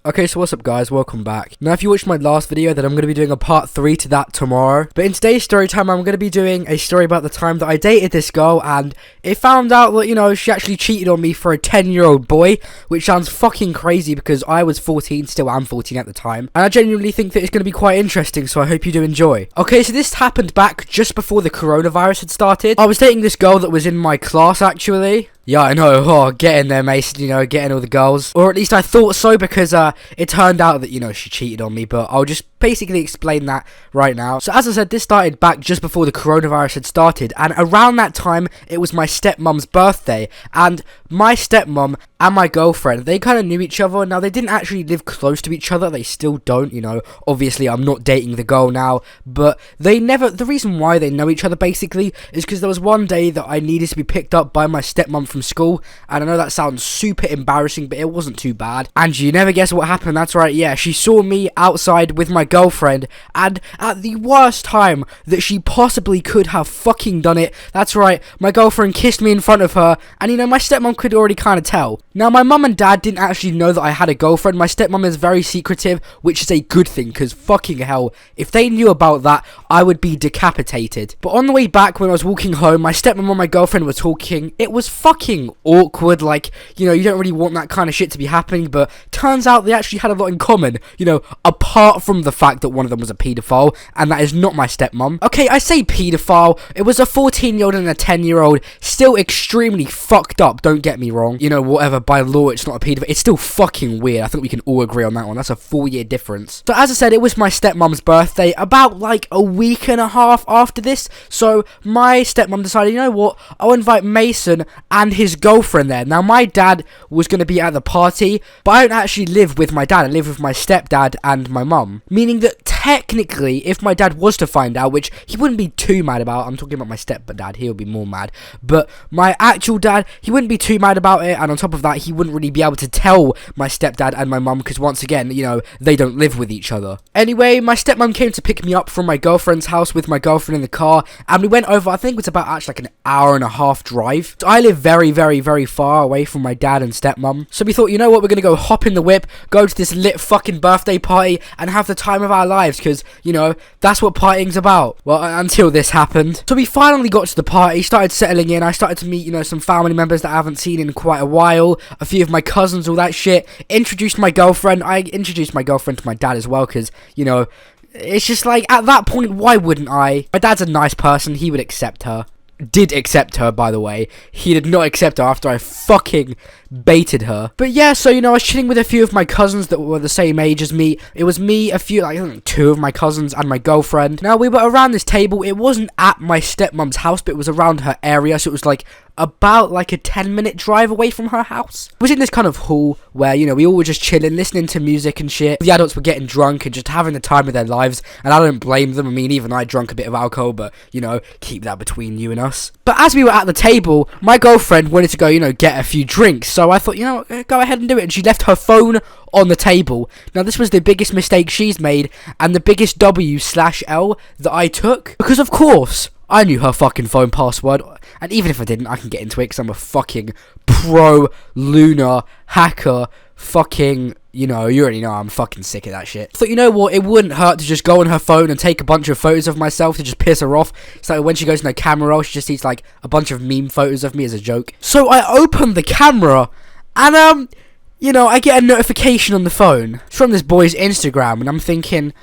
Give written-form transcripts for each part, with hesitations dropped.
Okay, so what's up guys, welcome back. Now if you watched my last video, then I'm going to be doing a part 3 to that tomorrow. But in today's story time, I'm going to be doing a story about the time that I dated this girl and it found out that, you know, she actually cheated on me for a 10-year-old boy, which sounds fucking crazy because I was 14, still am 14 at the time. And I genuinely think that it's going to be quite interesting, so I hope you do enjoy. Okay, so this happened back just before the coronavirus had started. I was dating this girl that was in my class actually. Yeah, I know, oh, getting there, Mason, you know, getting all the girls. Or at least I thought so, because it turned out that, you know, she cheated on me, but I'll just basically explain that right now. So as I said, this started back just before the coronavirus had started, and around that time, it was my stepmom's birthday, and my stepmom and my girlfriend, they kind of knew each other. Now, they didn't actually live close to each other, they still don't, you know, obviously I'm not dating the girl now, but they never, the reason why they know each other basically, is because there was one day that I needed to be picked up by my stepmom from school, and I know that sounds super embarrassing, but it wasn't too bad, and you never guess what happened. That's right, yeah, she saw me outside with my girlfriend, and at the worst time that she possibly could have fucking done it, that's right, my girlfriend kissed me in front of her, and you know, my stepmom could already kind of tell. Now, my mum and dad didn't actually know that I had a girlfriend. My stepmom is very secretive, which is a good thing, because fucking hell, if they knew about that, I would be decapitated. But on the way back, when I was walking home, my stepmom and my girlfriend were talking. It was fucking awkward, like, you know, you don't really want that kind of shit to be happening, but turns out they actually had a lot in common, you know, apart from the fact that one of them was a pedophile, and that is not my stepmom. Okay, I say pedophile, it was a 14-year-old and a 10-year-old, still extremely fucked up, don't get me wrong, you know, whatever, by law it's not a pedophile, it's still fucking weird. I think we can all agree on that one. That's a 4-year difference. So as I said, it was my stepmom's birthday, about like a week and a half after this, so my stepmom decided, you know what, I'll invite Mason and his girlfriend there. Now, my dad was going to be at the party, but I don't actually live with my dad. I live with my stepdad and my mum, meaning that technically, if my dad was to find out, which he wouldn't be too mad about, I'm talking about my stepdad, he would be more mad, but my actual dad, he wouldn't be too mad about it, and on top of that, he wouldn't really be able to tell my stepdad and my mum, because once again, you know, they don't live with each other. Anyway, my stepmom came to pick me up from my girlfriend's house with my girlfriend in the car, and we went over, I think it was about actually like an hour and a half drive. So I live very, very, very far away from my dad and stepmom, so we thought, you know what, we're gonna go hop in the whip, go to this lit fucking birthday party, and have the time of our lives, because, you know, that's what partying's about. Well, until this happened. So we finally got to the party, started settling in, I started to meet, you know, some family members that I haven't seen in quite a while, a few of my cousins, all that shit, introduced my girlfriend, I introduced my girlfriend to my dad as well, because, you know, it's just like, at that point, why wouldn't I? My dad's a nice person, he would accept her. Did accept her, by the way. He did not accept her after I fucking baited her. But yeah, so, you know, I was chilling with a few of my cousins that were the same age as me. It was me, a few, like, I think 2 of my cousins and my girlfriend. Now, we were around this table. It wasn't at my stepmom's house, but it was around her area, so it was like about like a 10-minute drive away from her house. It was in this kind of hall where, you know, we all were just chilling, listening to music and shit. The adults were getting drunk and just having the time of their lives, and I don't blame them. I mean, even I drank a bit of alcohol, but, you know, keep that between you and us. But as we were at the table, my girlfriend wanted to go, you know, get a few drinks, so I thought, you know, go ahead and do it, and she left her phone on the table. Now, this was the biggest mistake she's made, and the biggest W/L that I took, because of course, I knew her fucking phone password, and even if I didn't, I can get into it, because I'm a fucking pro lunar hacker, fucking, you know, you already know I'm fucking sick of that shit. I thought, you know what, it wouldn't hurt to just go on her phone and take a bunch of photos of myself to just piss her off, so when she goes in her camera roll, she just sees like a bunch of meme photos of me as a joke. So I opened the camera, and you know, I get a notification on the phone. It's from this boy's Instagram, and I'm thinking,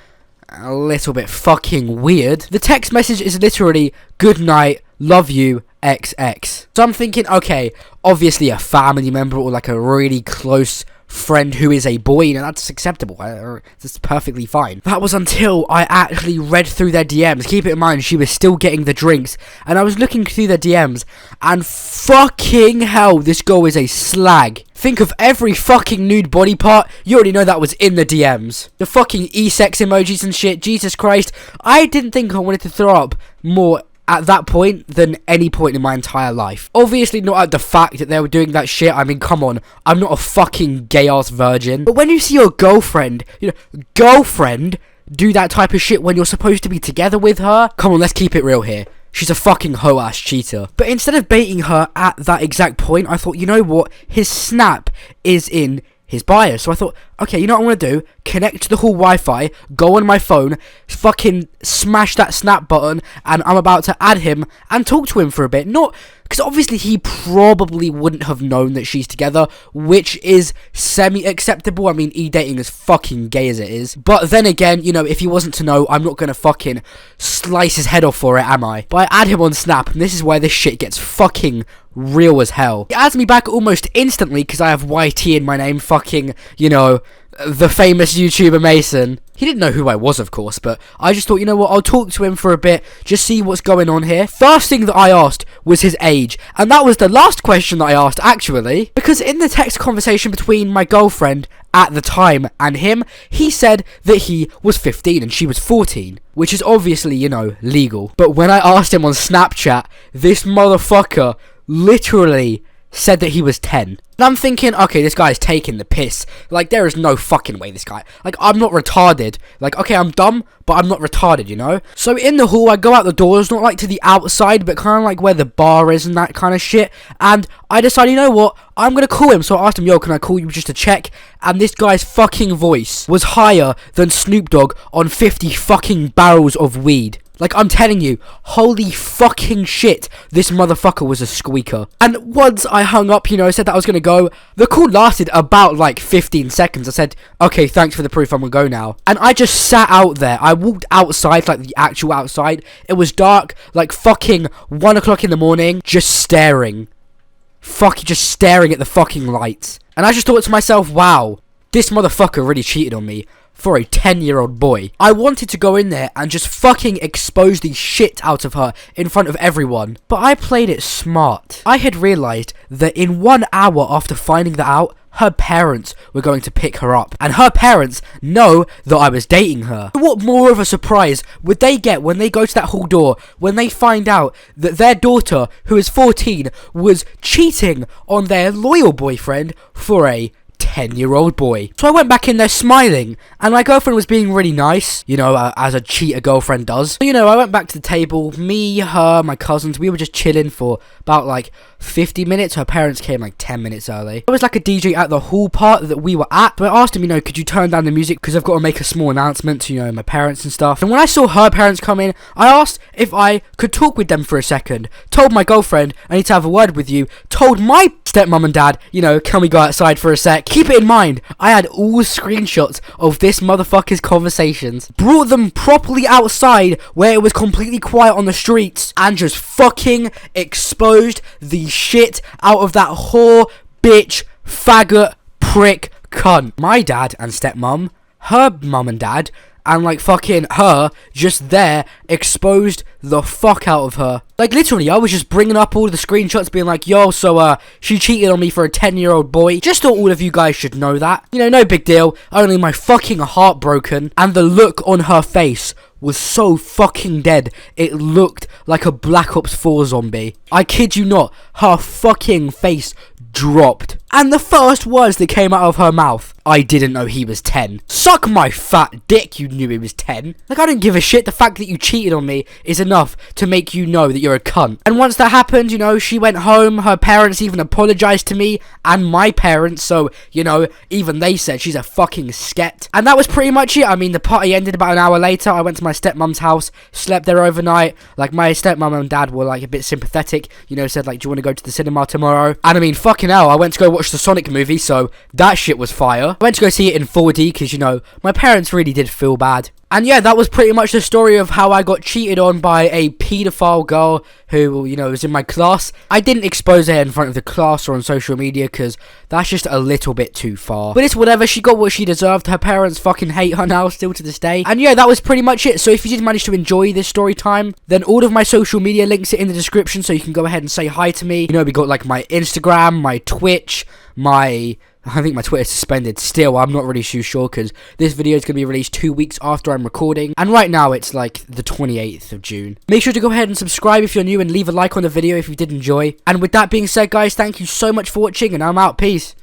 a little bit fucking weird. The text message is literally, "Good night, love you, XX." So I'm thinking, okay, obviously a family member or like a really close friend who is a boy, you know, that's acceptable, that's perfectly fine. That was until I actually read through their DMs. Keep it in mind, she was still getting the drinks, and I was looking through their DMs, and fucking hell, this girl is a slag. Think of every fucking nude body part, you already know that was in the DMs. The fucking e-sex emojis and shit, Jesus Christ. I didn't think I wanted to throw up more at that point than any point in my entire life. Obviously not at the fact that they were doing that shit, I mean, come on, I'm not a fucking gay-ass virgin. But when you see your girlfriend, you know, do that type of shit when you're supposed to be together with her, come on, let's keep it real here. She's a fucking hoe-ass cheater. But instead of baiting her at that exact point, I thought, you know what, his snap is in his bio. So I thought, okay, you know what I'm going to do? Connect to the hall Wi-Fi, go on my phone, fucking smash that snap button, and I'm about to add him and talk to him for a bit. Not, because obviously he probably wouldn't have known that she's together, which is semi-acceptable. I mean, e-dating is fucking gay as it is. But then again, you know, if he wasn't to know, I'm not going to fucking slice his head off for it, am I? But I add him on Snap, and this is where this shit gets fucking real as hell. He adds me back almost instantly because I have YT in my name, fucking, you know, the famous YouTuber Mason. He didn't know who I was, of course, but I just thought, you know what, I'll talk to him for a bit, just see what's going on here. First thing that I asked was his age, and that was the last question that I asked, actually, because in the text conversation between my girlfriend at the time and him, he said that he was 15 and she was 14, which is obviously, you know, legal. But when I asked him on Snapchat, this motherfucker literally said that he was 10. And I'm thinking, okay, this guy's taking the piss. Like, there is no fucking way this guy... Like, I'm not retarded. Like, okay, I'm dumb, but I'm not retarded, you know? So, in the hall, I go out the doors, not like to the outside, but kind of like where the bar is and that kind of shit. And I decided, you know what? I'm gonna call him. So I asked him, yo, can I call you just to check? And this guy's fucking voice was higher than Snoop Dogg on 50 fucking barrels of weed. Like, I'm telling you, holy fucking shit, this motherfucker was a squeaker. And once I hung up, you know, said that I was gonna go, the call lasted about, like, 15 seconds. I said, okay, thanks for the proof, I'm gonna go now. And I just sat out there. I walked outside, like, the actual outside. It was dark, like, fucking 1 o'clock in the morning, just staring. Just staring at the fucking lights. And I just thought to myself, wow, this motherfucker really cheated on me. For a 10-year-old boy. I wanted to go in there and just fucking expose the shit out of her in front of everyone. But I played it smart. I had realised that in 1 hour after finding that out, her parents were going to pick her up. And her parents know that I was dating her. What more of a surprise would they get when they go to that hall door, when they find out that their daughter, who is 14, was cheating on their loyal boyfriend for a 10-year-old boy. So I went back in there smiling, and my girlfriend was being really nice, you know, as a cheater girlfriend does. So, you know, I went back to the table, me, her, my cousins, we were just chilling for about like 50 minutes. Her parents came like 10 minutes early. There was like a DJ at the hall part that we were at, but I asked him, you know, could you turn down the music because I've got to make a small announcement to, you know, my parents and stuff. And when I saw her parents come in, I asked if I could talk with them for a second. Told my girlfriend, I need to have a word with you. Told my stepmom and dad, you know, can we go outside for a sec? Keep it in mind, I had all screenshots of this motherfucker's conversations. Brought them properly outside where it was completely quiet on the streets and just fucking exposed the shit out of that whore, bitch, faggot, prick, cunt. My dad and stepmom, her mum and dad, and like fucking her just there exposed the fuck out of her. Like literally, I was just bringing up all the screenshots being like, yo, so she cheated on me for a 10-year-old boy. Just thought all of you guys should know that. You know, no big deal. Only my fucking heart broken. And the look on her face was so fucking dead. It looked like a Black Ops 4 zombie. I kid you not, her fucking face dropped. And the first words that came out of her mouth, I didn't know he was 10. Suck my fat dick, you knew he was 10. Like, I don't give a shit. The fact that you cheated on me is enough to make you know that you're a cunt. And once that happened, you know, she went home. Her parents even apologized to me and my parents. So, you know, even they said she's a fucking sket. And that was pretty much it. I mean, the party ended about an hour later. I went to my stepmom's house, slept there overnight. Like, my stepmom and dad were, like, a bit sympathetic. You know, said, like, do you want to go to the cinema tomorrow? And I mean, fucking hell, I went to go watch the Sonic movie, so that shit was fire. I went to go see it in 4D because, you know, my parents really did feel bad. And yeah, that was pretty much the story of how I got cheated on by a paedophile girl who, you know, was in my class. I didn't expose her in front of the class or on social media because that's just a little bit too far. But it's whatever, she got what she deserved. Her parents fucking hate her now still to this day. And yeah, that was pretty much it. So if you did manage to enjoy this story time, then all of my social media links are in the description so you can go ahead and say hi to me. You know, we got like my Instagram, my Twitch, I think my Twitter's suspended still. I'm not really too sure because this video is going to be released 2 weeks after I'm recording. And right now it's like the 28th of June. Make sure to go ahead and subscribe if you're new and leave a like on the video if you did enjoy. And with that being said, guys, thank you so much for watching and I'm out. Peace.